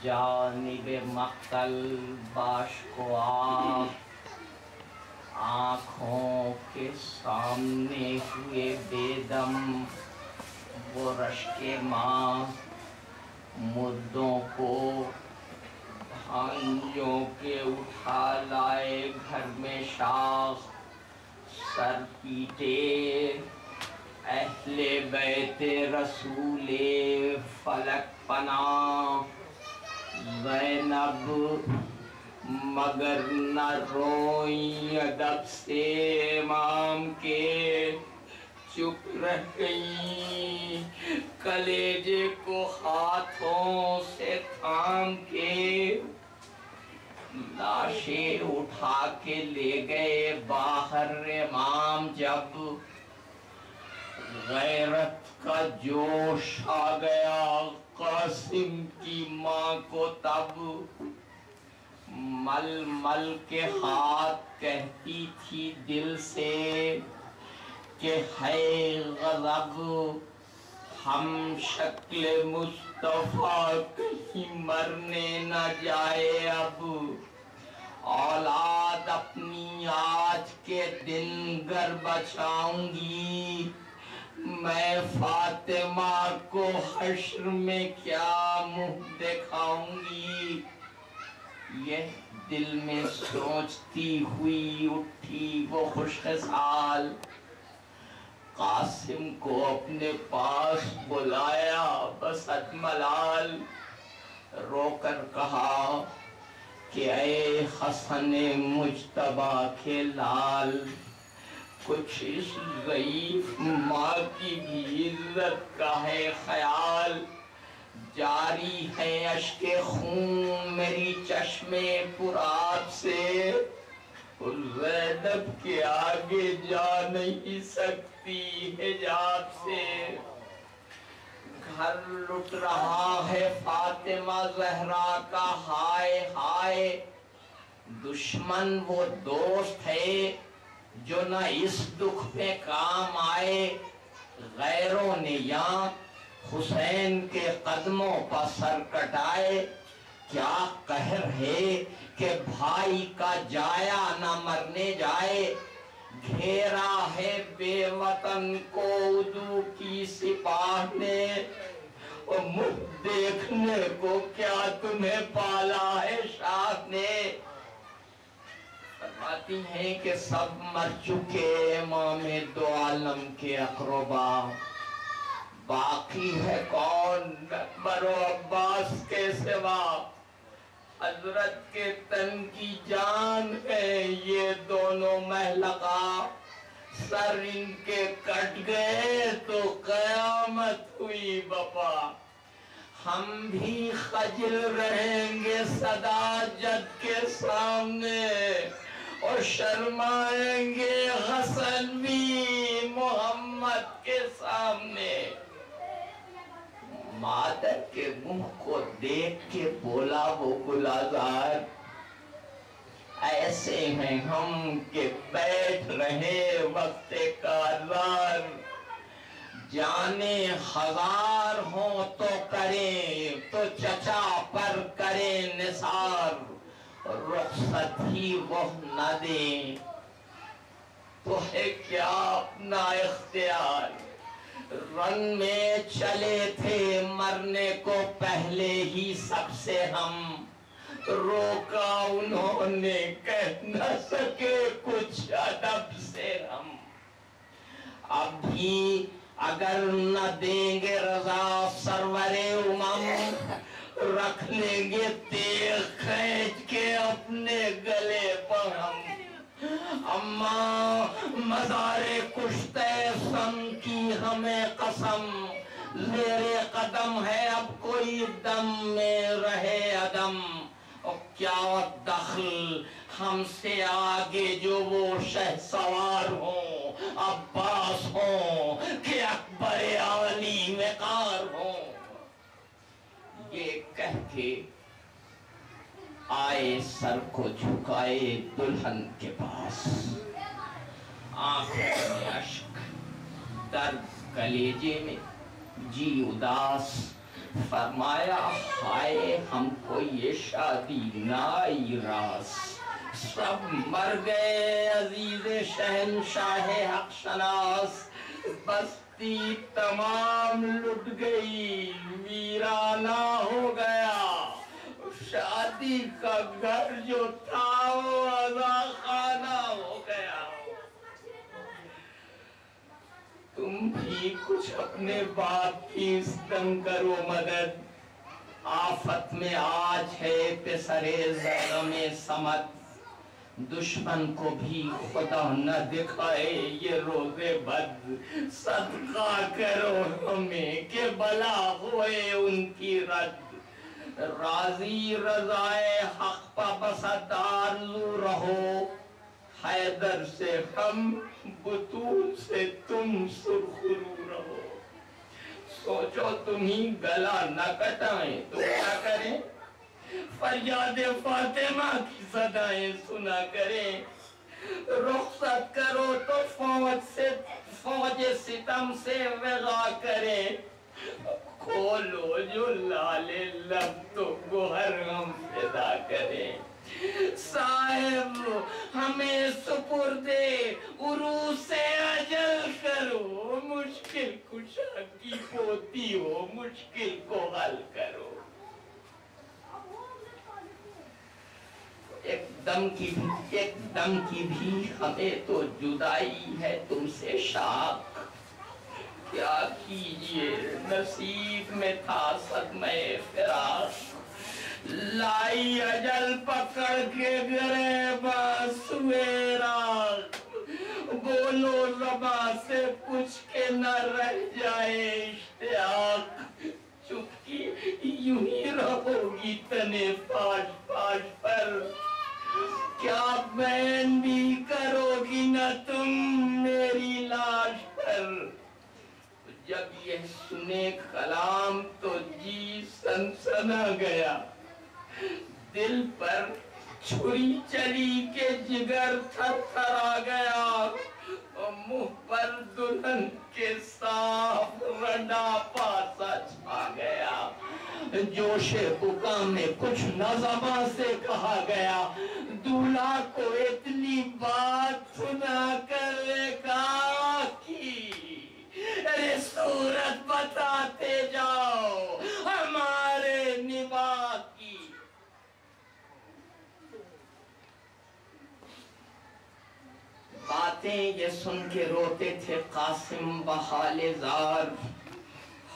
جانب مقتل باش کو آگ، آنکھوں کے سامنے ہوئے بیدم وہ رشک ماں، مردوں کو بھانجوں کے اٹھا لائے گھر میں شاخ، سر پیٹے اہل بیت رسول فلک پناہ، زینب مگر نہ روئیں ادب سے امام کے، چپ رہ گئیں کلیجے کو ہاتھوں سے تھام کے، لاشیں اٹھا کے لے گئے باہر امام جب، غیرت کا جوش آ گیا قاسم کی ماں کو تب، مل مل کے ہاتھ کہتی تھی دل سے کہ ہے غضب، ہم شکل مصطفیٰ کہیں مرنے نہ جائے اب، اولاد اپنی آج کے دن گر بچاؤں گی، میں فاطمہ کو حشر میں کیا منہ دکھاؤں گی، یہ دل میں سوچتی ہوئی اٹھی وہ خوش خصال، قاسم کو اپنے پاس بلایا بسط ملال، رو کر کہا کہ اے حسن مجتبیٰ کے لال، کچھ اس ضعیف ماں کی بھی عزت کا ہے خیال، جاری ہے اشک خون میری چشم پرآب سے، اور زینب کے آگے جا نہیں سکتی حجاب سے، گھر لٹ رہا ہے فاطمہ زہرا کا ہائے ہائے، دشمن وہ دوست ہے جو نہ اس دکھ پہ کام آئے، غیروں نے یہاں حسین کے قدموں پر سر کٹائے، کیا قہر ہے کہ بھائی کا جایا نہ مرنے جائے، گھیرا ہے بے وطن کو عدو کی سپاہ نے، اور منہ دیکھنے کو کیا تمہیں پالا ہے شاہ نے، فرماتی ہیں کہ سب مر چکے امام دو عالم کے اقربا، باقی ہے کون اکبر و عباس کے سوا، حضرت کے تن کی جان ہے یہ دونوں محلقہ، سر ان کے کٹ گئے تو قیامت ہوئی بپا، ہم بھی خجل رہیں گے صدا جد کے سامنے، اور شرمائیں گے حسن بھی محمد کے سامنے، مادر کے منہ کو دیکھ کے بولا وہ گلازار، ایسے ہیں ہم کہ بیٹھ رہے وقت کارزار، جانے ہزار ہوں تو کریں تو چچا پر کریں نثار، رخصت ہی وہ نہ دیں تو ہے کیا اپنا اختیار، رن میں چلے تھے مرنے کو پہلے ہی سب سے ہم، روکا انہوں نے کہہ نہ سکے کچھ ادب سے ہم، اب بھی اگر نہ دیں گے رضا سرور امم، رکھ لیں گے تیغ کھینچ کے اپنے گلے پر ہم، اماں مزار کشتے سم کی ہمیں قسم، زیر قدم ہے اب کوئی دم میں رہے عدم، اور کیا دخل ہم سے آگے جو وہ شہ سوار ہوں، عباس ہوں کہ اکبر عالی وقار ہوں، یہ کہہ کے آئے سر کو جھکائے دلہن کے پاس، آنکھوں میں اشک، درد کلیجے میں، جی اداس، فرمایا ہائے ہم کو یہ شادی نائی راس، سب مر گئے عزیز شہنشاہ حق شناس، بستی تمام لٹ گئی ویرانہ ہو گیا، شادی کا گھر جو تھا وہ عزا خانہ ہو گیا۔ تم بھی کچھ اپنے باپ کی اس دم کرو مدد، آفت میں آج ہے پسرے زغم صمد، دشمن کو بھی خدا نہ دکھائے یہ روز بد، صدقہ کرو ہمیں کہ بلا ہوئے ان کی رد، راضی رضائے حق پا بسد آرزو رہو، حیدر سے ہم بطول سے تم سرخرو رہو۔ سوچو تمہیں گلا نہ کٹائیں تو کیا کریں، فریاد فاطمہ کی صدائیں سنا کریں، رخصت کرو تو فوج ستم سے وغا کریں، کھولو جو لال لب تو گوہر ہم فدا کریں، صاحب ہمیں سپردے عروس سے اجل کرو، مشکل کشا کی پوتی ہو مشکل کو حل کرو۔ ایک دم کی بھی ہمیں تو جدائی ہے تم سے شاق، کیا کیجئے نصیب میں تھا صدمہ فراق، لائی اجل پکڑ کے گریباں سوئے راق، بولو زباں سے کچھ کے نہ رہ جائے اشتیاق، چپکی یوں ہی رہو گی تنے فاش فاش پر، کیا بین بھی کرو گی نہ تم میری لاش پر، جب یہ سنے کلام تو جی سنسنا گیا، دل پر چھری چلی کے جگر تھر تھر آ گیا، منہ پر دلہن کے صاف رڈا پاسا چھا گیا، جوش بکا میں کچھ نہ زباں سے کہا گیا، دولہا کو اتنی بات سنا کر کہا کی، ارے صورت بتاتے جاؤ ہمارے نباہ کی۔ باتیں یہ سن کے روتے تھے قاسم بحال زار،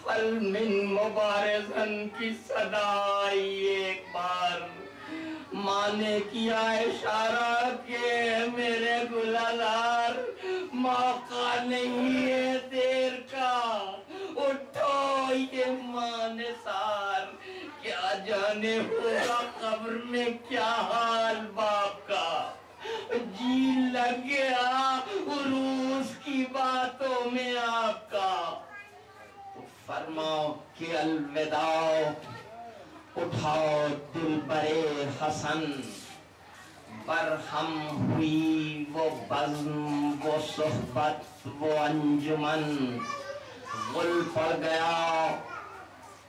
حل من مبارزن کی صدا آئی ایک بار، ماں نے کیا اشارہ کہ میرے گلزار، موقع نہیں ہے دیر کا اٹھو یہ ماں نثار، کیا جانے ہوگا قبر میں کیا حال باپ کا، جی لگ گیا عروس کی باتوں میں آپ کا، فرماؤ کہ الوداع، اٹھاؤ دل برے حسن، برہم ہوئی وہ بزم وہ صحبت وہ انجمن، غل پڑ گیا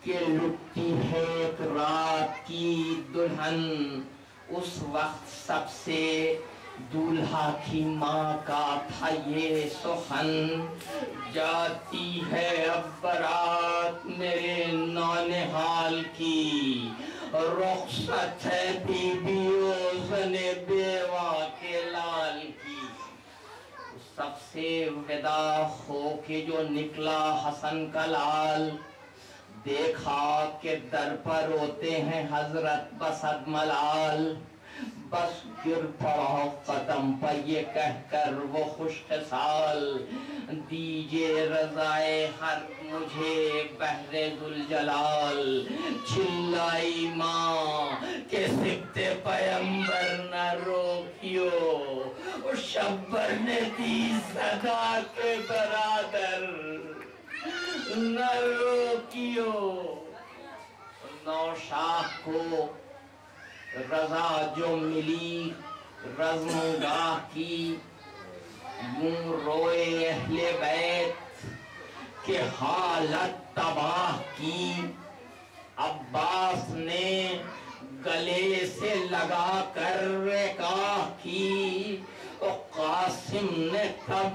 کہ لٹتی ہے ایک رات کی دلہن، اس وقت سب سے دولہا کی ماں کا تھا یہ سخن، جاتی ہے اب برات میرے نونہال کی، رخصت ہے بی بیو زن بیوہ کے لال کی، سب سے وداع ہو کے جو نکلا حسن کا لال، دیکھا کہ در پر روتے ہیں حضرت بسد ملال، بس گر پڑا قدم پر یہ کہہ کر وہ خوش خصال، دیجئے رضائے ہر مجھے بحر ذوالجلال، چلائی ماں کہ سبت پیمبر نہ روکیو، شبر نے دی صدا کے برادر نہ روکیو، نوشاہ کو رضا جو ملی رزمگاہ کی، یوں روئے اہل بیت کہ حالت تباہ کی، عباس نے گلے سے لگا کر نکاح کی، اور قاسم نے تب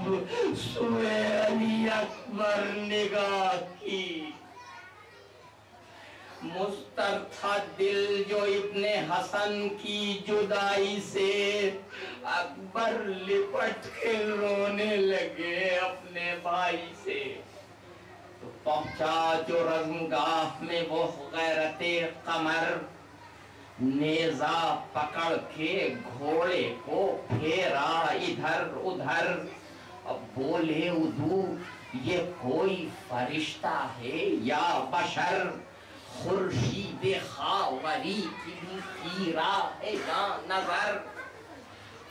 سوئے علی اکبر نگاہ کی۔ مضطر تھا دل جو ابن حسن کی جدائی سے، اکبر لپٹ کے رونے لگے اپنے بھائی سے۔ تو پہنچا جو رزمگاہ میں وہ غیرت قمر، نیزہ پکڑ کے گھوڑے کو پھیرا ادھر ادھر، اب بولے ادو یہ کوئی فرشتہ ہے یا بشر، خورشید خاوری کی پھیرا ہے یا نظر،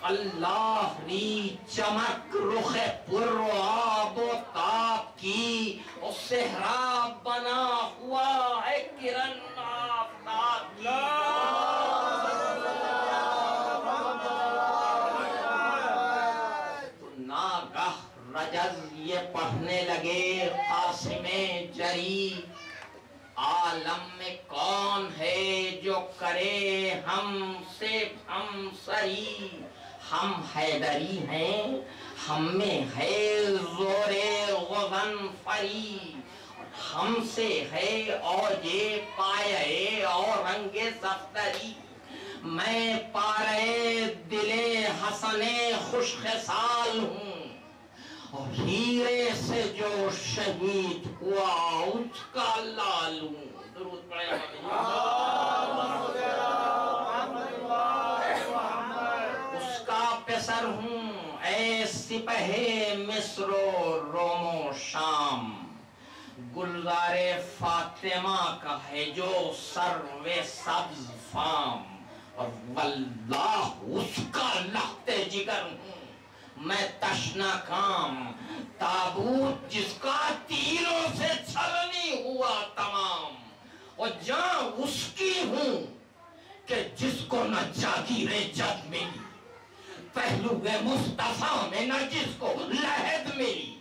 اللہ ری چمک رخ پر آب و تاب کی، اور صحرا بنا ہوا ہے کرن آفتاب کی۔ تو ناگہ رجز یہ پڑھنے لگے قاسم جری، عالم میں کون ہے جو کرے ہم سے ہم سری، ہم حیدری ہیں ہم میں ہے زور غضنفری، ہم سے ہے اوج پایہ اور رنگ صفدری، میں پارے دل حسن خوش خصال ہوں، اور ہیرے سے جو شہید ہوا اس کا لال ہوں۔ درود پڑھیں اس کا پسر ہوں اے سپہ مصر و روم و شام، گلزار فاطمہ کا ہے جو سرو سبز فام، اور واللہ اس کا لخت جگر ہوں میں تشنا کام، تابوت جس کا تیروں سے چھلنی ہوا تمام، اور جاں اس کی ہوں کہ جس کو نہ جاگیر جد ملی، پہلو مصطفیٰ میں نہ جس کو لہد ملی۔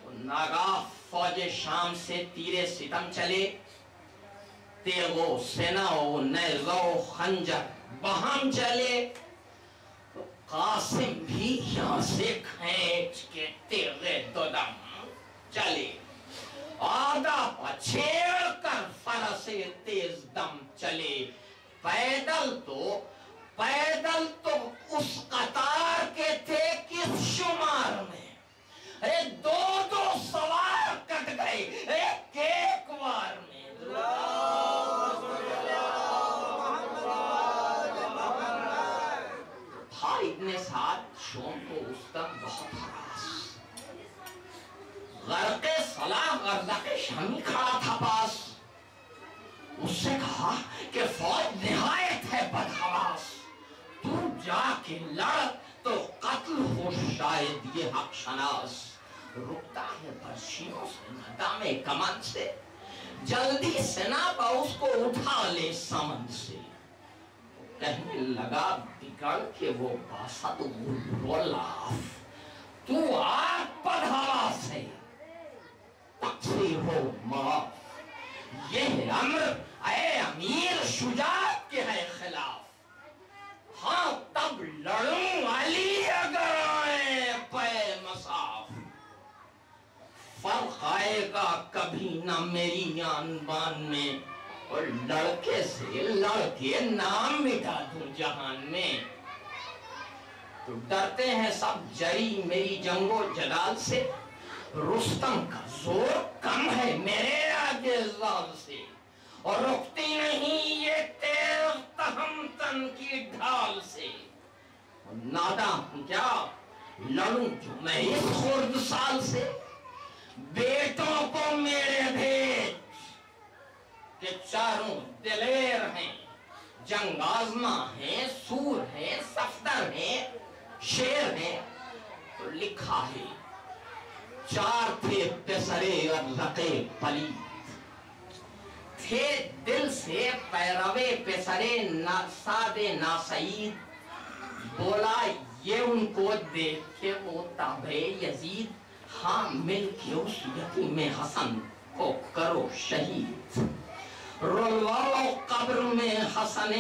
تو ناگاہ فوج شام سے تیرے ستم چلے، تیغ و سنہ و نیزہ و خنجر بہم چلے، قاسم بھی یہاں سے کھینچ کے تیغ دودم چلے، آدھا پچھیڑ کر فرس تیز دم چلے، پیدل تو اس قطار کے تھے کس شمار میں، ارے دو سوار کٹ گئے ایک وار میں۔ تھا ابن سعد شوم کو استم بہت حراس، غرق صلاح غرزق شامی کھڑا تھا پاس، اس سے کہا کہ فوج نہایت ہے بدحواس، تو جا کے لڑ تو قتل ہو شاید یہ حق شناس، رکتا ہے برشیوں سے ندام کمن سے، جلدی سنابا اس کو اٹھا لے سمن سے۔ کہنے لگا بگڑ کے وہ باسد غلاف، تو آگ بدحواس ہے تقصیر ہو معاف، یہ امر اے امیر شجاعت کے ہے خلاف، ہاں تب لڑوں علی اگر آئے پے مساف، فرق آئے گا کبھی نہ میری آن بان میں، اور لڑکے سے لڑکے نام مٹا دوں جہان میں۔ تو ڈرتے ہیں سب جری میری جنگ و جدال سے، رستم کا زور کم ہے میرے آگے زال سے، اور رکتی نہیں یہ تیز تہمتن کی ڈھال سے، ناداں ہوں کیا لڑوں جو میں اس خرد سال سے، بیٹوں کو میرے بھیج کہ چاروں دلیر ہیں، جنگ آزما ہیں، سور ہیں، صفدر ہیں، شیر ہیں۔ تو لکھا ہے چار تھے پسرے ارزقے پلید، تھے دل سے پیروے پسرے سادے ناسعید، بولا یہ ان کو دیکھ کے وہ تابع یزید، ہاں مل کے اس یتیم حسن کو کرو شہید، رلواؤ قبر میں حسن